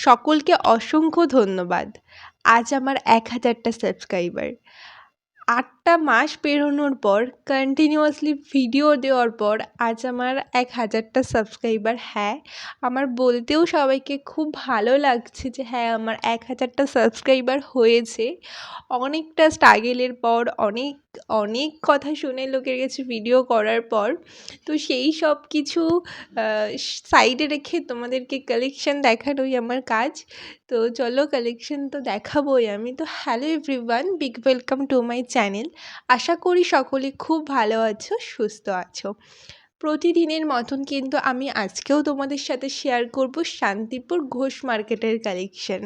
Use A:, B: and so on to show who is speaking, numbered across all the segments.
A: সকলকে অসংখ্য ধন্যবাদ। আজ আমার ১,০০০টা সাবস্ক্রাইবার। ৮টা মাস পেরোনোর পর কন্টিনিউয়াসলি ভিডিও দেওয়ার পর আজ আমার ১,০০০টা সাবস্ক্রাইবার। হ্যাঁ, আমার বলতেও সবাইকে খুব ভালো লাগছে যে হ্যাঁ, আমার ১,০০০টা সাবস্ক্রাইবার হয়েছে। অনেকটা স্ট্রাগেলের পর অনেক অনেক কথা শুনে লোকের কাছে ভিডিও করার পর তো সেই সব কিছু সাইডে রেখে তোমাদেরকে কালেকশন দেখানোই আমার কাজ। তো চলো কালেকশন তো দেখাবোই আমি। তো hello everyone, big welcome to my channel. আশা করি সকলে খুব ভালো আছো, সুস্থ আছো। প্রতিদিনের মতন কিন্তু আমি আজকেও তোমাদের সাথে শেয়ার করব শান্তিপুর ঘোষ মার্কেটের কালেকশন।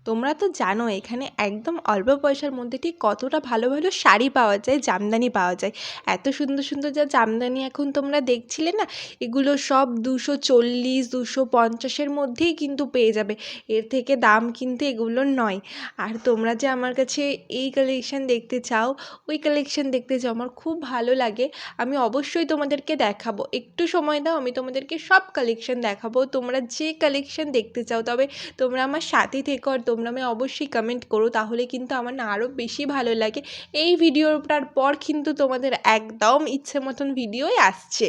A: তোমরা তো জানো এখানে একদম অল্প পয়সার মধ্যে ঠিক কতটা ভালো ভালো শাড়ি পাওয়া যায়, জামদানি পাওয়া যায়। এত সুন্দর সুন্দর যা জামদানি এখন তোমরা দেখছিলে না, এগুলো সব 240 250-এর মধ্যেই কিন্তু পেয়ে যাবে। এর থেকে দাম কিন্তু এগুলোর নয়। আর তোমরা যে আমার কাছে এই কালেকশন দেখতে চাও, ওই কালেকশন দেখতে চাও, আমার খুব ভালো লাগে। আমি অবশ্যই তোমাদেরকে দেখাবো, একটু সময় দাও, আমি তোমাদেরকে সব কালেকশন দেখাবো। তোমরা যে কালেকশন দেখতে চাও, তবে তোমরা আমার সাথে থেকো আর তোমরা আমি অবশ্যই কমেন্ট করো, তাহলে কিন্তু আমার না আরও বেশি ভালো লাগে। এই ভিডিওটার পর কিন্তু তোমাদের একদম ইচ্ছে মতন ভিডিওই আসছে।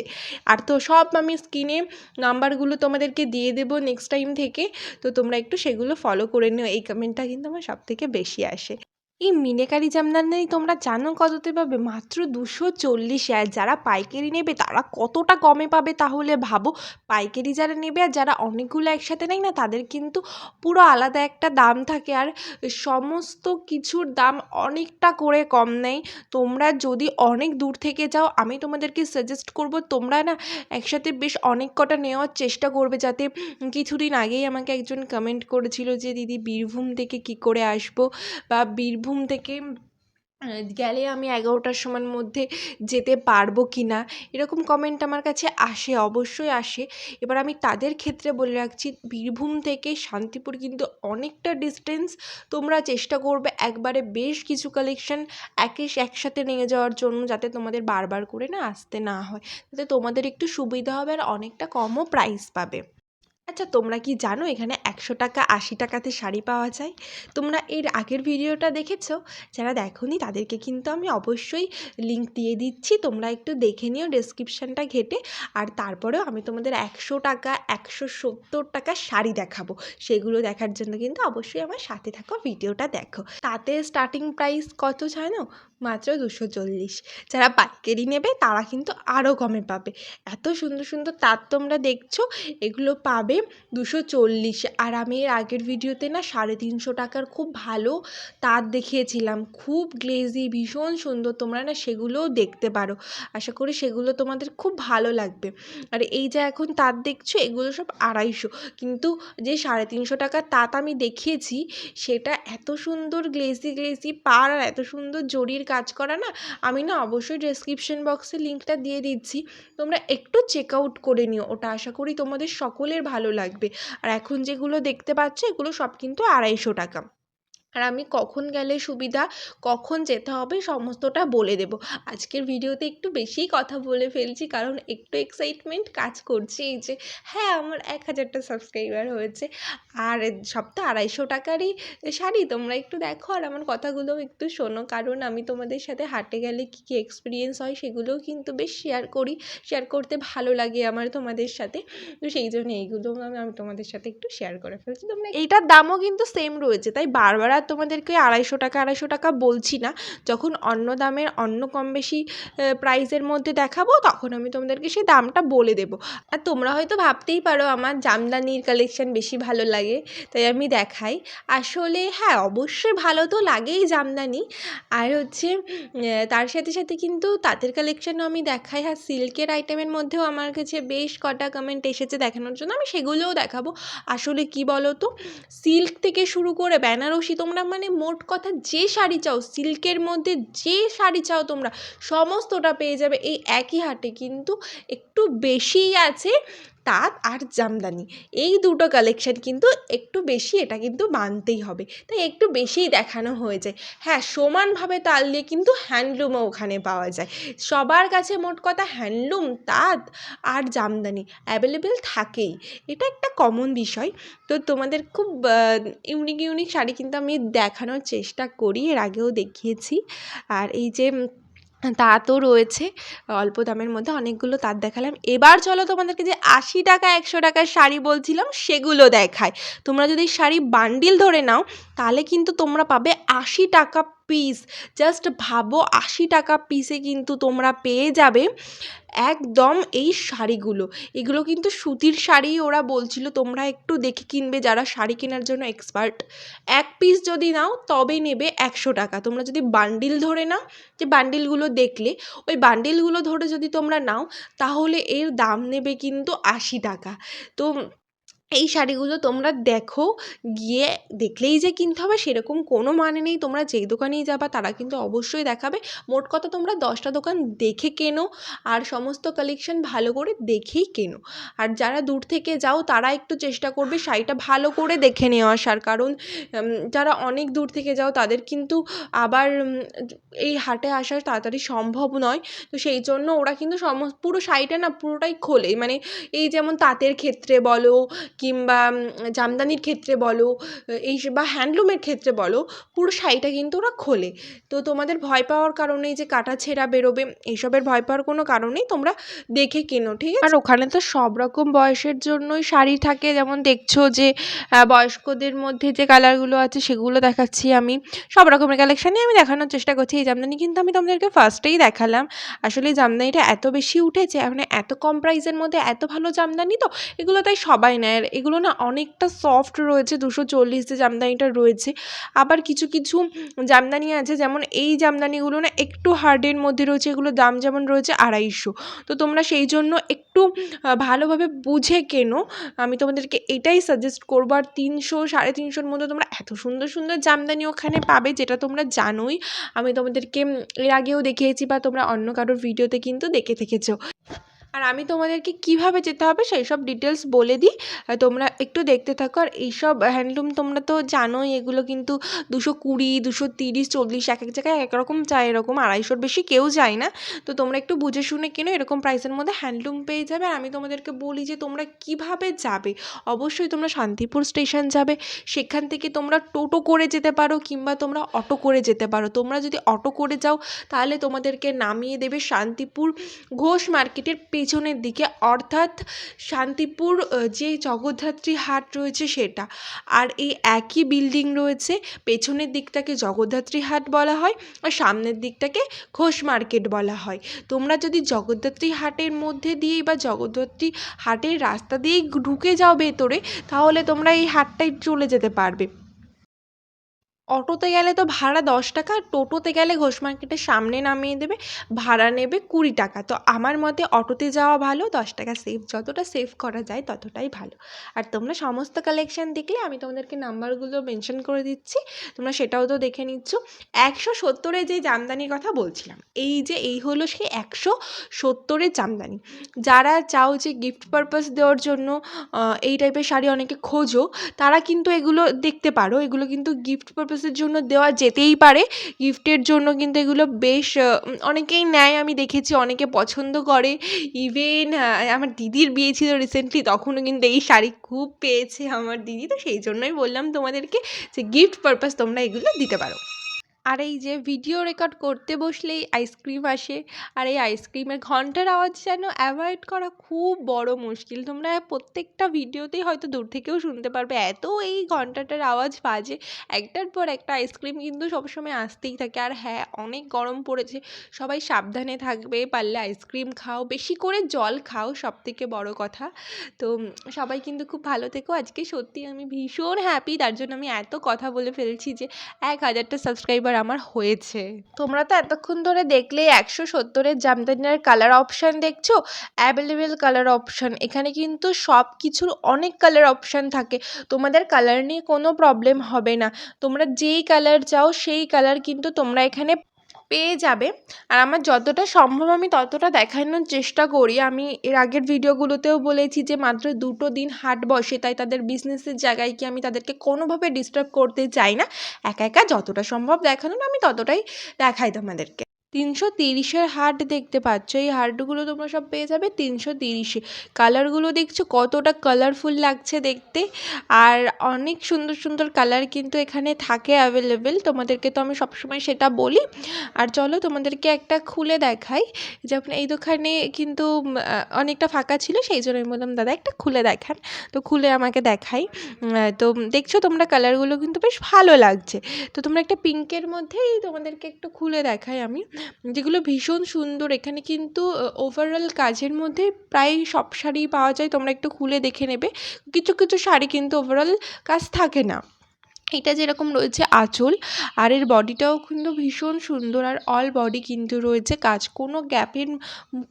A: আর তো সব আমি স্ক্রিনে নাম্বারগুলো তোমাদেরকে দিয়ে দেবো নেক্সট টাইম থেকে, তো তোমরা একটু সেগুলো ফলো করে নিও। এই কমেন্টটা কিন্তু আমার সবথেকে বেশি আসে। এই মিনাকারি জামদানি তোমরা জানো কততে পাবে? মাত্র 240। আর যারা পাইকারি নেবে তারা কতটা কমে পাবে তাহলে ভাবো। পাইকারি যারা নেবে আর যারা অনেকগুলো একসাথে নেয় না, তাদের কিন্তু পুরো আলাদা একটা দাম থাকে। আর সমস্ত কিছুর দাম অনেকটা করে কম নেয়। তোমরা যদি অনেক দূর থেকে যাও, আমি তোমাদেরকে সাজেস্ট করব তোমরা না একসাথে বেশ অনেক কটা নেওয়ার চেষ্টা করবে। যাতে কিছুদিন আগেই আমাকে একজন কমেন্ট করেছিল যে দিদি বীরভূম থেকে কী করে আসবো, বা বীরভূম থেকে গেলে আমি 11টার সময়ের মধ্যে যেতে পারবো কি না, এরকম কমেন্ট আমার কাছে আসে, অবশ্যই আসে। এবার আমি তাদের ক্ষেত্রে বলে রাখছি, বীরভূম থেকে শান্তিপুর কিন্তু অনেকটা ডিস্টেন্স। তোমরা চেষ্টা করবে একবারে বেশ কিছু কালেকশন একসাথে নিয়ে যাওয়ার জন্য, যাতে তোমাদের বারবার করে না আসতে না হয়, যাতে তোমাদের একটু সুবিধা হবে আর অনেকটা কমও প্রাইস পাবে। আচ্ছা, তোমরা কি জানো এখানে 100 টাকা 80 টাকাতে শাড়ি পাওয়া যায়? তোমরা এর আগের ভিডিওটা দেখেছো? যারা দেখোনি তাদেরকে কিন্তু আমি অবশ্যই লিংক দিয়ে দিচ্ছি, তোমরা একটু দেখে নিও ডেসক্রিপশানটা ঘেঁটে। আর তারপরেও আমি তোমাদের 100 টাকা 170 টাকার শাড়ি দেখাবো। সেগুলো দেখার জন্য কিন্তু অবশ্যই আমার সাথে থাকো, ভিডিওটা দেখো। তাতে স্টার্টিং প্রাইস কত জানো? মাত্র 240। যারা পাইকারি নেবে তারা কিন্তু আরও কমে পাবে। এত সুন্দর সুন্দর তাঁত তোমরা দেখছো, এগুলো পাবে 240। আর আমি এর আগের ভিডিওতে না 350 টাকার খুব ভালো তাঁত দেখিয়েছিলাম, খুব গ্লেজি, ভীষণ সুন্দর। তোমরা না সেগুলোও দেখতে পারো, আশা করি সেগুলো তোমাদের খুব ভালো লাগবে। আর এই যে এখন তাঁত দেখছো, এগুলো সব 250। কিন্তু যে 350 টাকার তাঁত আমি দেখিয়েছি, সেটা এত সুন্দর গ্লেজি গ্লেজি পাড় আর এত সুন্দর জরির কাজ করা না, আমি না অবশ্যই ডেসক্রিপশন বক্সে লিঙ্কটা দিয়ে দিচ্ছি, তোমরা একটু চেক আউট করে নিও। ওটা আশা করি তোমাদের সকলের ভালো লাগবে। আর এখন যেগুলো দেখতে পাচ্ছ, এগুলো সব কিন্তু 250 টাকা। আর আমি কখন গেলে সুবিধা, কখন যেতে হবে সমস্তটা বলে দেব। আজকের ভিডিওতে একটু বেশিই কথা বলে ফেলছি, কারণ একটু এক্সাইটমেন্ট কাজ করছে এই যে হ্যাঁ আমার 1000টা সাবস্ক্রাইবার হয়েছে। আর সব তো 250 টাকারই শাড়ি, তোমরা একটু দেখো আর আমার কথাগুলোও একটু শোনো, কারণ আমি তোমাদের সাথে হাটে গেলে কী কী এক্সপিরিয়েন্স হয় সেগুলোও কিন্তু বেশ শেয়ার করি। শেয়ার করতে ভালো লাগে আমার তোমাদের সাথে, তো সেই জন্য এইগুলো আমি তোমাদের সাথে একটু শেয়ার করে ফেলছি। তোমরা এইটার দামও কিন্তু সেম রয়েছে, তাই বারবার আর তোমাদেরকে 250 টাকা বলছি না। যখন অন্য দামের অন্য কম বেশি প্রাইসের মধ্যে দেখাবো, তখন আমি তোমাদেরকে সেই দামটা বলে দেবো। আর তোমরা হয়তো ভাবতেই পারো আমার জামদানির কালেকশন বেশি ভালো লাগে, তাই আমি দেখাই। আসলে হ্যাঁ, অবশ্যই ভালো তো লাগেই জামদানি, আর হচ্ছে তার সাথে সাথে কিন্তু তাঁতের কালেকশানও আমি দেখাই। আর সিল্কের আইটেমের মধ্যেও আমার কাছে বেশ কটা কমেন্ট এসেছে দেখানোর জন্য, আমি সেগুলোও দেখাবো। আসলে কি বলো তো, সিল্ক থেকে শুরু করে বেনারসি, তোমরা মানে মোট কথা যে শাড়ি চাও, সিল্কের মধ্যে যে শাড়ি চাও তোমরা সমস্তটা পেয়ে যাবে এই একই হাটে। কিন্তু একটু বেশিই আছে, তাঁত আর জামদানি এই দুটো কালেকশান কিন্তু একটু বেশি, এটা কিন্তু মানতেই হবে, তাই একটু বেশিই দেখানো হয়ে যায়। হ্যাঁ, সমানভাবে তাল দিয়ে কিন্তু হ্যান্ডলুমও ওখানে পাওয়া যায়। সবার কাছে মোট কথা হ্যান্ডলুম, তাঁত আর জামদানি অ্যাভেলেবেল থাকেই, এটা একটা কমন বিষয়। তো তোমাদের খুব ইউনিক ইউনিক শাড়ি কিন্তু আমি দেখানোর চেষ্টা করি, এর আগেও দেখিয়েছি। আর এই যে তাঁতও রয়েছে অল্প দামের মধ্যে, অনেকগুলো তাঁত দেখালাম। এবার চলো তোমাদেরকে যে 80 টাকা 100 টাকার শাড়ি বলছিলাম সেগুলো দেখায়। তোমরা যদি শাড়ি বান্ডিল ধরে নাও তাহলে কিন্তু তোমরা পাবে 80 টাকা পিস। জাস্ট ভাবো, 80 টাকা পিসে কিন্তু তোমরা পেয়ে যাবে একদম এই শাড়িগুলো। এগুলো কিন্তু সুতির শাড়ি ওরা বলছিল, তোমরা একটু দেখে কিনবে যারা শাড়ি কেনার জন্য এক্সপার্ট। এক পিস যদি নাও তবে নেবে 100 টাকা। তোমরা যদি বান্ডিল ধরে নাও, যে বান্ডিলগুলো দেখলে, ওই বান্ডিলগুলো ধরে যদি তোমরা নাও তাহলে এর দাম নেবে কিন্তু 80 টাকা। তো এই শাড়িগুলো তোমরা দেখো, গিয়ে দেখলেই যে কিনতে হবে সেরকম কোনো মানে নেই। তোমরা যেই দোকানেই যাবা তারা কিন্তু অবশ্যই দেখাবে। মোট কথা তোমরা 10টা দোকান দেখে কেনো, আর সমস্ত কালেকশন ভালো করে দেখেই কেনো। আর যারা দূর থেকে যাও তারা একটু চেষ্টা করবে শাড়িটা ভালো করে দেখে নিয়ে আসার, কারণ যারা অনেক দূর থেকে যাও তাদের কিন্তু আবার এই হাটে আসা তাড়াতাড়ি সম্ভব নয়। তো সেই জন্য ওরা কিন্তু পুরো শাড়িটা না পুরোটাই খোলে, মানে এই যেমন তাঁতের ক্ষেত্রে বলো কিংবা জামদানির ক্ষেত্রে বলো, এই বা হ্যান্ডলুমের ক্ষেত্রে বলো, পুরো শাড়িটা কিন্তু ওরা খোলে। তো তোমাদের ভয় পাওয়ার কারণ নেই যে কাটা ছেঁড়া বেরোবে, এইসবের ভয় পাওয়ার কোনো কারণ নেই, তোমরা দেখে কেনো, ঠিক আছে? আর ওখানে তো সব রকম বয়সের জন্যই শাড়ি থাকে, যেমন দেখছো যে বয়স্কদের মধ্যে যে কালারগুলো আছে সেগুলো দেখাচ্ছি আমি, সব রকমের কালেকশানই আমি দেখানোর চেষ্টা করছি। এই জামদানি কিন্তু আমি তোমাদেরকে ফার্স্টেই দেখালাম। আসলে এই জামদানিটা এত বেশি উঠেছে, মানে এত কম প্রাইসের মধ্যে এত ভালো জামদানি, তো এগুলো তাই সবাই নেয়। আর এগুলো না অনেকটা সফট রয়েছে, 240 যে জামদানিটা রয়েছে। আবার কিছু কিছু জামদানি আছে, যেমন এই জামদানিগুলো না একটু হার্ডের মধ্যে রয়েছে, এগুলোর দাম যেমন রয়েছে 250। তো তোমরা সেই জন্য একটু ভালোভাবে বুঝে কেনো, আমি তোমাদেরকে এটাই সাজেস্ট করবো। আর 300 350-র মধ্যে তোমরা এত সুন্দর সুন্দর জামদানি ওখানে পাবে, যেটা তোমরা জানোই, আমি তোমাদেরকে এর আগেও দেখিয়েছি বা তোমরা অন্য কারোর ভিডিওতে কিন্তু দেখে থেকেছো। আর আমি তোমাদেরকে কিভাবে যেতে হবে সেই সব ডিটেলস বলে দিই, তোমরা একটু দেখতে থাকো। আর এইসব হ্যান্ডলুম তোমরা তো জানোই, এগুলো কিন্তু 220, 230, 40 এক এক জায়গায় এক রকম চায়, এরকম 250-র বেশি কেউ যায় না। তো তোমরা একটু বুঝে শুনে কেনো, এরকম প্রাইসের মধ্যে হ্যান্ডলুম পেয়ে যাবে। আর আমি তোমাদেরকে বলি যে তোমরা কিভাবে যাবে। অবশ্যই তোমরা শান্তিপুর স্টেশন যাবে, সেখান থেকে তোমরা টোটো করে যেতে পারো কিংবা তোমরা অটো করে যেতে পারো। তোমরা যদি অটো করে যাও তাহলে তোমাদেরকে নামিয়ে দেবে শান্তিপুর ঘোষ মার্কেটের পেছনের দিকে, অর্থাৎ শান্তিপুর যে জগদ্ধাত্রী হাট রয়েছে সেটা। আর এই একই বিল্ডিং রয়েছে, পেছনের দিকটাকে জগদ্ধাত্রী হাট বলা হয় আর সামনের দিকটাকে ঘোষ মার্কেট বলা হয়। তোমরা যদি জগদ্ধাত্রী হাটের মধ্যে দিয়েই বা জগদ্ধাত্রী হাটের রাস্তা দিয়েই ঢুকে যাও ভেতরে, তাহলে তোমরা এই হাটটায় চলে যেতে পারবে। অটোতে গেলে তো ভাড়া 10 টাকা, আর টোটোতে গেলে ঘোষ মার্কেটের সামনে নামিয়ে দেবে, ভাড়া নেবে 20 টাকা। তো আমার মতে অটোতে যাওয়া ভালো, 10 টাকা সেভ, যতটা সেভ করা যায় ততটাই ভালো। আর তোমরা সমস্ত কালেকশান দেখলে আমি তোমাদেরকে নাম্বারগুলো মেনশন করে দিচ্ছি, তোমরা সেটাও তো দেখে নিচ্ছ। 170-এ যে জামদানির কথা বলছিলাম, এই হলো সেই 170-এর জামদানি। যারা চাও যে গিফট পারপাস দেওয়ার জন্য এই টাইপের শাড়ি অনেকে খোঁজো, তারা কিন্তু এগুলো দেখতে পারো। এগুলো কিন্তু গিফট পারপাসের জন্য দেওয়া যেতেই পারে, গিফটের জন্য কিন্তু এগুলো বেশ অনেকেই নেয়, আমি দেখেছি অনেকে পছন্দ করে। ইভেন আমার দিদির বিয়ে ছিল রিসেন্টলি, তখনও কিন্তু এই শাড়ি খুব পেয়েছে আমার দিদি। তো সেই জন্যই বললাম তোমাদেরকে যে গিফট পারপাস তোমরা এগুলো দিতে পারো। আর এই যে ভিডিও রেকর্ড করতে বসলেই আইসক্রিম আসে, আর এই আইসক্রিমের ঘন্টার আওয়াজ যেন অ্যাভয়েড করা খুব বড় মুশকিল। তোমরা প্রত্যেকটা ভিডিওতেই হয়তো দূর থেকেও শুনতে পারবে, এত এই ঘন্টাটার আওয়াজ বাজে। একটার পর একটা আইসক্রিম কিন্তু সবসময় আসতেই থাকে। আর হ্যাঁ, অনেক গরম পড়েছে, সবাই সাবধানে থাকবে, পারলে আইসক্রিম খাও, বেশি করে জল খাও, সবথেকে বড় কথা। তো সবাই কিন্তু খুব ভালো থেকো। আজকে সত্যি আমি ভীষণ হ্যাপি, তার জন্য আমি এত কথা বলে ফেলছি যে 1000টা সাবস্ক্রাইবার আমার হয়েছে। তোমরা তো এতক্ষণ ধরে দেখলে 170-এর জামদানির কালার অপশান দেখছো, অ্যাভেলেবেল কালার অপশান। এখানে কিন্তু সব কিছুর অনেক কালার অপশান থাকে, তোমাদের কালার নিয়ে কোনো প্রবলেম হবে না। তোমরা যেই কালার চাও সেই কালার কিন্তু তোমরা এখানে পেয়ে যাবে। আর আমার যতটা সম্ভব আমি ততটা দেখানোর চেষ্টা করি। আমি এর আগের ভিডিওগুলোতেও বলেছি যে মাত্র 2টো দিন হাট বসে, তাই তাদের বিজনেসের জায়গায় কি আমি তাদেরকে কোনোভাবে ডিস্টার্ব করতে চাই না। একা একা যতটা সম্ভব দেখানোর আমি ততটাই দেখাই তোমাদেরকে। 330-এর হাট দেখতে পাচ্ছ, এই হাটগুলো তোমরা সব পেয়ে যাবে 330-এ। কালারগুলো দেখছো কতটা কালারফুল লাগছে দেখতে, আর অনেক সুন্দর সুন্দর কালার কিন্তু এখানে থাকে অ্যাভেলেবেল। তোমাদেরকে তো আমি সবসময় সেটা বলি। আর চলো তোমাদেরকে একটা খুলে দেখাই। যেমন এই দোকানে কিন্তু অনেকটা ফাঁকা ছিল, সেই জন্য আমি বললাম দাদা একটা খুলে দেখান। তো খুলে আমাকে দেখাই। তো দেখছো তোমরা কালারগুলো কিন্তু বেশ ভালো লাগছে। তো তোমরা একটা পিঙ্কের মধ্যেই তোমাদেরকে একটু খুলে দেখাই আমি, যেগুলো ভীষণ সুন্দর। এখানে কিন্তু ওভারঅল কাজের মধ্যে প্রায় সব শাড়ি পাওয়া যায়, তোমরা একটু খুলে দেখে নেবে। কিছু কিছু শাড়ি কিন্তু ওভারঅল কাজ থাকে না। এটা যেরকম রয়েছে আঁচল, আর এর বডিটাও কিন্তু ভীষণ সুন্দর, আর অল বডি কিন্তু রয়েছে কাজ, কোনো গ্যাপের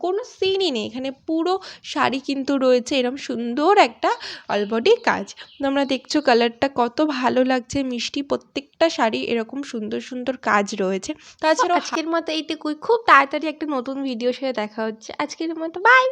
A: কোনো সিনই নেই এখানে। পুরো শাড়ি কিন্তু রয়েছে এরকম সুন্দর একটা অল বডি কাজ। তোমরা দেখছো কালারটা কত ভালো লাগছে, মিষ্টি। প্রত্যেকটা শাড়ি এরকম সুন্দর সুন্দর কাজ রয়েছে। তাছাড়া আজকের মতো এইটুকুই, খুব তাড়াতাড়ি একটা নতুন ভিডিওর সাথে দেখা হচ্ছে। আজকের মতো বাই।